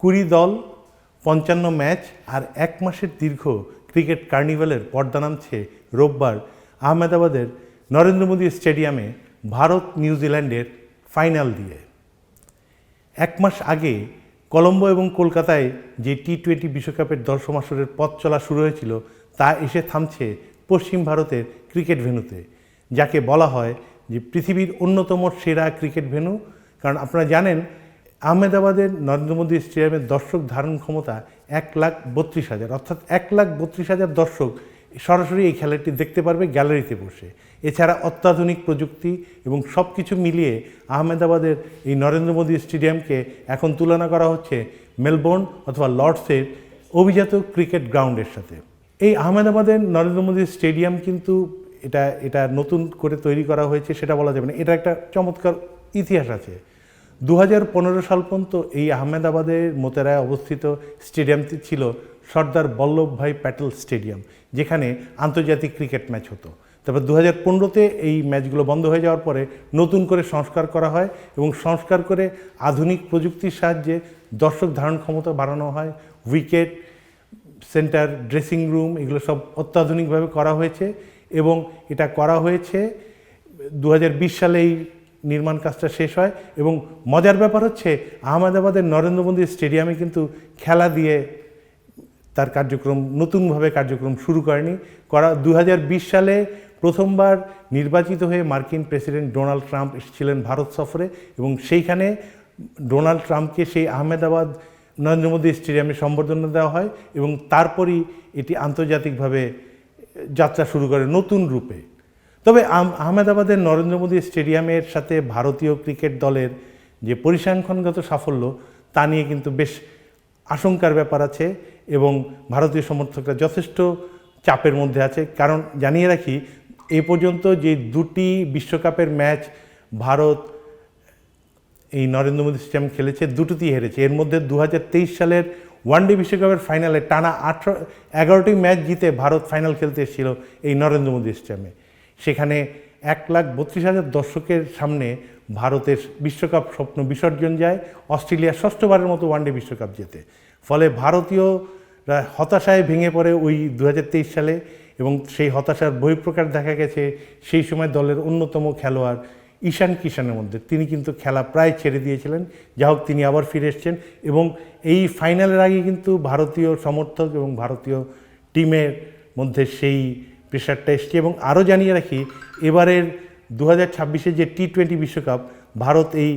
20 দল, 55 ম্যাচ আর 1 মাসের দীর্ঘ ক্রিকেট কার্নিভালের পর্দা নামছে রোববার আহমেদাবাদের নরেন্দ্র মোদী স্টেডিয়ামে ভারত নিউজিল্যান্ডের ফাইনাল দিয়ে। 1 মাস আগে কলম্বো এবং কলকাতায় যে টি-20 বিশ্বকাপের দশম আসরের পথ চলা শুরু হয়েছিল তা এসে থামছে পশ্চিম ভারতের ক্রিকেট ভেন্যুতে, যাকে বলা হয় যে পৃথিবীর অন্যতম সেরা ক্রিকেট ভেন্যু। কারণ আপনারা জানেন আহমেদাবাদের নরেন্দ্র মোদী স্টেডিয়ামের দর্শক ধারণ ক্ষমতা 1,32,000, অর্থাৎ 1,32,000 দর্শক সরাসরি এই খেলাটি দেখতে পারবে গ্যালারিতে বসে। এছাড়া অত্যাধুনিক প্রযুক্তি এবং সব কিছু মিলিয়ে আহমেদাবাদের এই নরেন্দ্র মোদী স্টেডিয়ামকে এখন তুলনা করা হচ্ছে মেলবোর্ন অথবা লর্ডসের অভিজাত ক্রিকেট গ্রাউন্ডের সাথে। এই আহমেদাবাদের নরেন্দ্র মোদী স্টেডিয়াম কিন্তু এটা নতুন করে তৈরি করা হয়েছে সেটা বলা যাবে না, এটা একটা চমৎকার ইতিহাস আছে। 2015 সাল পর্যন্ত এই আহমেদাবাদের মোতেরায় অবস্থিত স্টেডিয়ামটি ছিল সর্দার বল্লভভাই প্যাটেল স্টেডিয়াম, যেখানে আন্তর্জাতিক ক্রিকেট ম্যাচ হতো। তারপর 2015-তে এই ম্যাচগুলো বন্ধ হয়ে যাওয়ার পরে নতুন করে সংস্কার করা হয় এবং সংস্কার করে আধুনিক প্রযুক্তির সাহায্যে দর্শক ধারণ ক্ষমতা বাড়ানো হয়। উইকেট, সেন্টার, ড্রেসিং রুম এগুলো সব অত্যাধুনিকভাবে করা হয়েছে এবং এটা করা হয়েছে 2020 সালে এই নির্মাণ কাজটা শেষ হয়। এবং মজার ব্যাপার হচ্ছে আহমেদাবাদের নরেন্দ্র মোদী স্টেডিয়ামে কিন্তু খেলা দিয়ে তার নতুনভাবে কার্যক্রম শুরু করেনি। 2020 সালে প্রথমবার নির্বাচিত হয়ে মার্কিন প্রেসিডেন্ট ডোনাল্ড ট্রাম্প এসেছিলেন ভারত সফরে এবং সেইখানে ডোনাল্ড ট্রাম্পকে সেই আহমেদাবাদ নরেন্দ্র মোদী স্টেডিয়ামে সম্বর্ধনা দেওয়া হয় এবং তারপরই এটি আন্তর্জাতিকভাবে যাত্রা শুরু করে নতুন রূপে। তবে আহমেদাবাদের নরেন্দ্র মোদী স্টেডিয়ামের সাথে ভারতীয় ক্রিকেট দলের যে পরিসংখ্যানগত সাফল্য তা নিয়ে কিন্তু বেশ আশঙ্কার ব্যাপার আছে এবং ভারতীয় সমর্থকরা যথেষ্ট চাপের মধ্যে আছে। কারণ জানিয়ে রাখি, এ পর্যন্ত যে 2টি বিশ্বকাপের ম্যাচ ভারত এই নরেন্দ্র মোদী স্টেডিয়াম খেলেছে, 2টিতেই হেরেছে। এর মধ্যে 2023 সালের ওয়ানডে বিশ্বকাপের ফাইনালে টানা 11টি ম্যাচ জিতে ভারত ফাইনাল খেলতে এসেছিল এই নরেন্দ্র মোদী স্টেডিয়ামে। সেখানে 1,32,000 দর্শকের সামনে ভারতের বিশ্বকাপ স্বপ্ন বিসর্জন যায় অস্ট্রেলিয়া 6ঠবারের মতো ওয়ানডে বিশ্বকাপ জেতে। ফলে ভারতীয়রা হতাশায় ভেঙে পড়ে ওই 2023 সালে এবং সেই হতাশার বহিঃপ্রকাশ দেখা গেছে সেই সময় দলের অন্যতম খেলোয়াড় ঈশান কিষানের মধ্যে। তিনি কিন্তু খেলা প্রায় ছেড়ে দিয়েছিলেন, যা হোক তিনি আবার ফিরে এসছেন এবং এই ফাইনালের আগে কিন্তু ভারতীয় সমর্থক এবং ভারতীয় টিমের মধ্যে সেই প্রেশারটা এসছে। এবং আরও জানিয়ে রাখি, এবারের 2026-এ যে টি-20 বিশ্বকাপ ভারত এই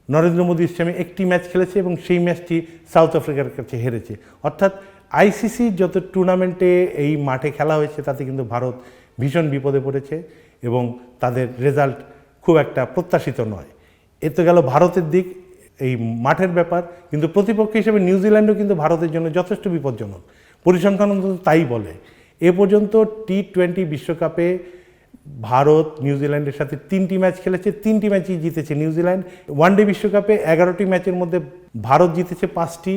নরেন্দ্র মোদী স্টেডিয়ামে একটি ম্যাচ খেলেছে এবং সেই ম্যাচটি সাউথ আফ্রিকার কাছে হেরেছে। অর্থাৎ আইসিসি যত টুর্নামেন্টে এই মাঠে খেলা হয়েছে তাতে কিন্তু ভারত ভীষণ বিপদে পড়েছে এবং তাদের রেজাল্ট খুব একটা প্রত্যাশিত নয়। এ তো গেল ভারতের দিক, এই মাঠের ব্যাপার। কিন্তু প্রতিপক্ষ হিসেবে নিউজিল্যান্ডও কিন্তু ভারতের জন্য যথেষ্ট বিপজ্জনক, পরিসংখ্যান অন্তত তাই বলে। এ পর্যন্ত টি-20 বিশ্বকাপে ভারত নিউজিল্যান্ডের সাথে 3টি ম্যাচ খেলেছে, 3টি ম্যাচই জিতেছে নিউজিল্যান্ড। ওয়ানডে বিশ্বকাপে 11টি ম্যাচের মধ্যে ভারত জিতেছে 5টি,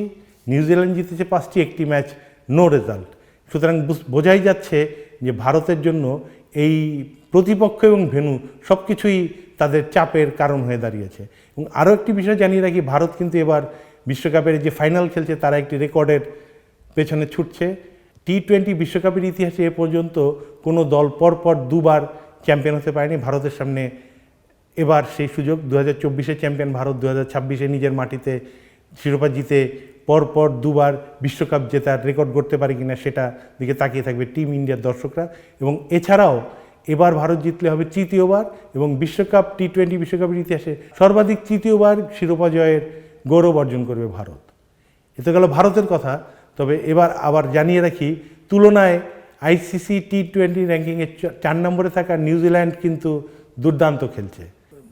নিউজিল্যান্ড জিতেছে 5টি, একটি ম্যাচ নো রেজাল্ট। সুতরাং বোঝাই যাচ্ছে যে ভারতের জন্য এই প্রতিপক্ষ এবং ভেন্যু সব কিছুই তাদের চাপের কারণ হয়ে দাঁড়িয়েছে। এবং আরও একটি বিষয় জানিয়ে রাখি, ভারত কিন্তু এবার বিশ্বকাপের যে ফাইনাল খেলছে তারা একটি রেকর্ডের পেছনে ছুটছে। টি-20 বিশ্বকাপের ইতিহাসে এ পর্যন্ত কোনো দল পরপর 2বার চ্যাম্পিয়ন হতে পারেনি। ভারতের সামনে এবার সেই সুযোগ। 2024-এ চ্যাম্পিয়ন ভারত 2026-এ নিজের মাটিতে শিরোপা জিতে পরপর 2বার বিশ্বকাপ জেতার রেকর্ড করতে পারে কিনা সেটা দিকে তাকিয়ে থাকবে টিম ইন্ডিয়ার দর্শকরা। এবং এছাড়াও এবার ভারত জিতলে হবে 3য়বার এবং বিশ্বকাপ টি-20 বিশ্বকাপের ইতিহাসে সর্বাধিক 3য়বার শিরোপা জয়ের গৌরব অর্জন করবে ভারত। এতে গেল ভারতের কথা। তবে এবার আবার জানিয়ে রাখি, তুলনায় আইসিসি টি-20 র্যাঙ্কিংয়ে 4 নম্বরে থাকা নিউজিল্যান্ড কিন্তু দুর্দান্ত খেলছে।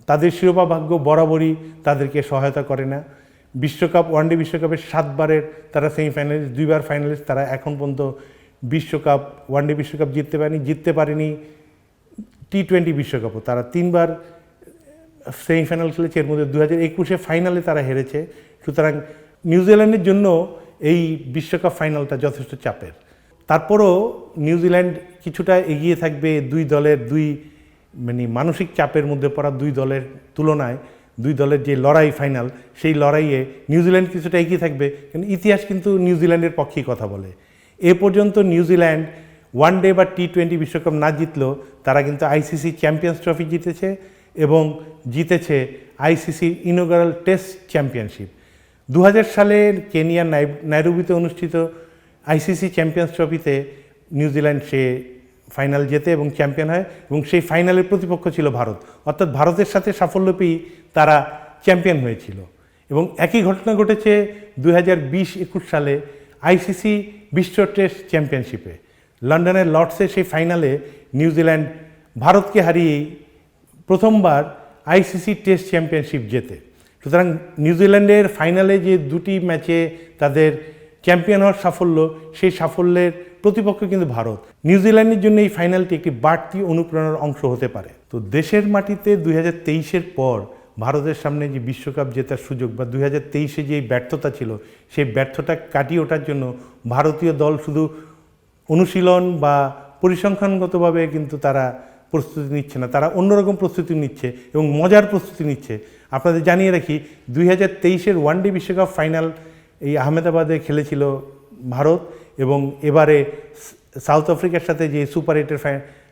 তাদের শিরোপা ভাগ্য বরাবরই তাদেরকে সহায়তা করে না। ওয়ানডে বিশ্বকাপের 7বারের তারা সেমিফাইনালিস্ট, 2বার ফাইনালিস্ট। তারা এখন পর্যন্ত ওয়ানডে বিশ্বকাপ জিততে পারেনি টি-20 বিশ্বকাপও। তারা 3বার সেমিফাইনাল খেলেছে, এর মধ্যে 2021-এ ফাইনালে তারা হেরেছে। সুতরাং নিউজিল্যান্ডের জন্য এই বিশ্বকাপ ফাইনালটা যথেষ্ট চাপের। তারপরও নিউজিল্যান্ড কিছুটা এগিয়ে থাকবে দুই দলের মানসিক চাপের মধ্যে পড়া দুই দলের তুলনায়। দুই দলের যে লড়াই ফাইনাল, সেই লড়াইয়ে নিউজিল্যান্ড কিছুটা এগিয়ে থাকবে, কিন্তু ইতিহাস কিন্তু নিউজিল্যান্ডের পক্ষেই কথা বলে। এ পর্যন্ত নিউজিল্যান্ড ওয়ানডে বা টি-20 বিশ্বকাপ না জিতলেও তারা কিন্তু আইসিসি চ্যাম্পিয়ন্স ট্রফি জিতেছে এবং জিতেছে আইসিসির ইনঅগারাল টেস্ট চ্যাম্পিয়নশিপ। 2000 সালের কেনিয়ার নাইরোবিতে অনুষ্ঠিত আইসিসি চ্যাম্পিয়ন্স ট্রফিতে নিউজিল্যান্ড সে ফাইনাল জেতে এবং চ্যাম্পিয়ন হয়, এবং সেই ফাইনালের প্রতিপক্ষ ছিল ভারত, অর্থাৎ ভারতের সাথে সাফল্য পেয়েই তারা চ্যাম্পিয়ন হয়েছিল। এবং একই ঘটনা ঘটেছে 2020-21 সালে আইসিসি বিশ্ব টেস্ট চ্যাম্পিয়নশিপে। লন্ডনের লর্ডসে সেই ফাইনালে নিউজিল্যান্ড ভারতকে হারিয়েই প্রথমবার আইসিসি টেস্ট চ্যাম্পিয়নশিপ জেতে। সুতরাং নিউজিল্যান্ডের ফাইনালে যে দুটি ম্যাচে তাদের চ্যাম্পিয়ন হওয়ার সাফল্য, সেই সাফল্যের প্রতিপক্ষ কিন্তু ভারত। নিউজিল্যান্ডের জন্য এই ফাইনালটি একটি বাড়তি অনুপ্রেরণার অংশ হতে পারে। তো দেশের মাটিতে 2023-এর পর ভারতের সামনে যে বিশ্বকাপ জেতার সুযোগ, বা 2023-এ যে ব্যর্থতা ছিল, সেই ব্যর্থতা কাটিয়ে ওঠার জন্য ভারতীয় দল শুধু অনুশীলন বা পরিসংখ্যানগতভাবে কিন্তু তারা প্রস্তুতি নিচ্ছে না, তারা অন্যরকম প্রস্তুতি নিচ্ছে এবং মজার প্রস্তুতি নিচ্ছে। আপনাদের জানিয়ে রাখি, 2023-এর ওয়ানডে বিশ্বকাপ ফাইনাল এই আহমেদাবাদে খেলেছিল ভারত, এবং এবারে সাউথ আফ্রিকার সাথে যে সুপার 8-এর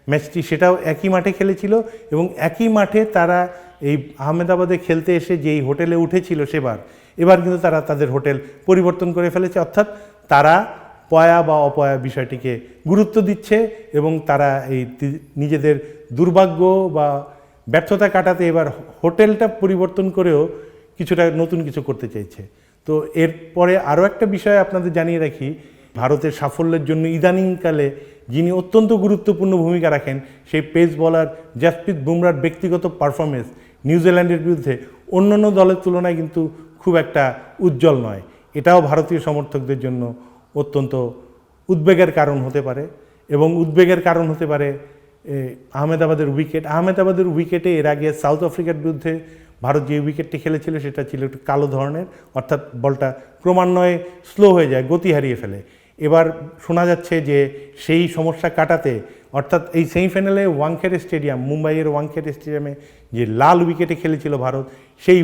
ম্যাচটি, সেটাও একই মাঠে খেলেছিল, এবং একই মাঠে তারা এই আহমেদাবাদে খেলতে এসে যেই হোটেলে উঠেছিল এবার কিন্তু তারা তাদের হোটেল পরিবর্তন করে ফেলেছে, অর্থাৎ তারা পয়া বা অপয়া বিষয়টিকে গুরুত্ব দিচ্ছে এবং তারা এই নিজেদের দুর্ভাগ্য বা ব্যর্থতা কাটাতে এবার হোটেলটা পরিবর্তন করেও কিছুটা নতুন কিছু করতে চাইছে। তো এরপরে আরও একটা বিষয় আপনাদের জানিয়ে রাখি, ভারতের সাফল্যের জন্য ইদানিংকালে যিনি অত্যন্ত গুরুত্বপূর্ণ ভূমিকা রাখেন, সেই পেস বোলার জাসপ্রীত বুমরার ব্যক্তিগত পারফরমেন্স নিউজিল্যান্ডের বিরুদ্ধে অন্যান্য দলের তুলনায় কিন্তু খুব একটা উজ্জ্বল নয়। এটাও ভারতীয় সমর্থকদের জন্য অত্যন্ত উদ্বেগের কারণ হতে পারে, এবং উদ্বেগের কারণ হতে পারে আহমেদাবাদের উইকেটে এর আগে সাউথ আফ্রিকার বিরুদ্ধে ভারত যে উইকেটটি খেলেছিল সেটা ছিল একটু কালো ধরনের, অর্থাৎ বলটা ক্রমান্বয়ে স্লো হয়ে যায়, গতি হারিয়ে ফেলে। এবার শোনা যাচ্ছে যে সেই সমস্যা কাটাতে, অর্থাৎ এই সেমিফাইনালে মুম্বাইয়ের ওয়াংখেড়ে স্টেডিয়ামে যে লাল উইকেটে খেলেছিল ভারত, সেই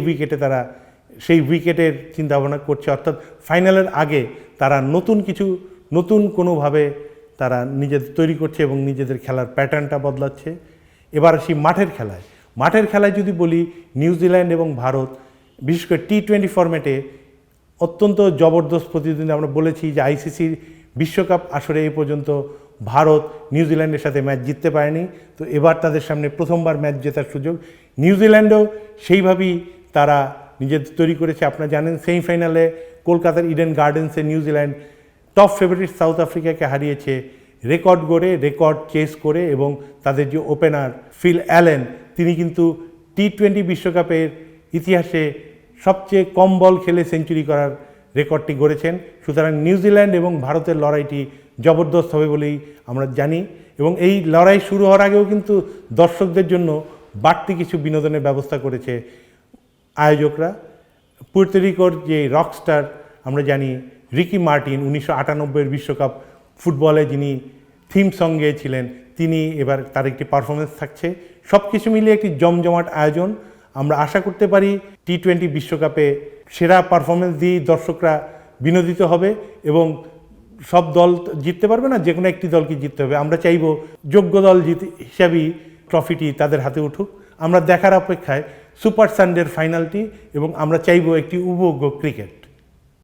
উইকেটের চিন্তাভাবনা করছে, অর্থাৎ ফাইনালের আগে তারা নতুন কোনোভাবে তারা নিজেদের তৈরি করছে এবং নিজেদের খেলার প্যাটার্নটা বদলাচ্ছে। এবার আসি মাঠের খেলায় যদি বলি, নিউজিল্যান্ড এবং ভারত বিশেষ করে টি-20 ফরম্যাটে অত্যন্ত জবরদস্ত প্রতিদ্বন্দ্বী। আমরা বলেছি যে আইসিসির বিশ্বকাপ আসরে এই পর্যন্ত ভারত নিউজিল্যান্ডের সাথে ম্যাচ জিততে পারেনি, তো এবার তাদের সামনে প্রথমবার ম্যাচ জেতার সুযোগ। নিউজিল্যান্ডও সেইভাবেই তারা নিজেদের তৈরি করেছে। আপনারা জানেন, সেমিফাইনালে কলকাতার ইডেন গার্ডেন্সে নিউজিল্যান্ড টপ ফেভারিট সাউথ আফ্রিকাকে হারিয়েছে রেকর্ড চেস করে, এবং তাদের যে ওপেনার ফিল অ্যালেন, তিনি কিন্তু টি-20 বিশ্বকাপের ইতিহাসে সবচেয়ে কম বল খেলে সেঞ্চুরি করার রেকর্ডটি গড়েছেন। সুতরাং নিউজিল্যান্ড এবং ভারতের লড়াইটি জবরদস্ত হবে বলেই আমরা জানি, এবং এই লড়াই শুরু হওয়ার আগেও কিন্তু দর্শকদের জন্য বাড়তি কিছু বিনোদনের ব্যবস্থা করেছে আয়োজকরা। পুর্তরিকোর যে রকস্টার আমরা জানি রিকি মার্টিন, 1998-এর বিশ্বকাপ ফুটবলে যিনি থিম সং গেয়েছিলেন, তিনি এবার তার একটি পারফরমেন্স থাকছে। সব কিছু মিলিয়ে একটি জমজমাট আয়োজন। আমরা আশা করতে পারি টি-20 বিশ্বকাপে সেরা পারফরমেন্স দিয়ে দর্শকরা বিনোদিত হবে, এবং সব দল জিততে পারবে না, যে কোনো একটি দলকে জিততে হবে। আমরা চাইব যোগ্য দল হিসাবেই ট্রফিটি তাদের হাতে উঠুক। আমরা দেখার অপেক্ষায় সুপার সানডের ফাইনালটি, এবং আমরা চাইব একটি উপভোগ্য ক্রিকেট।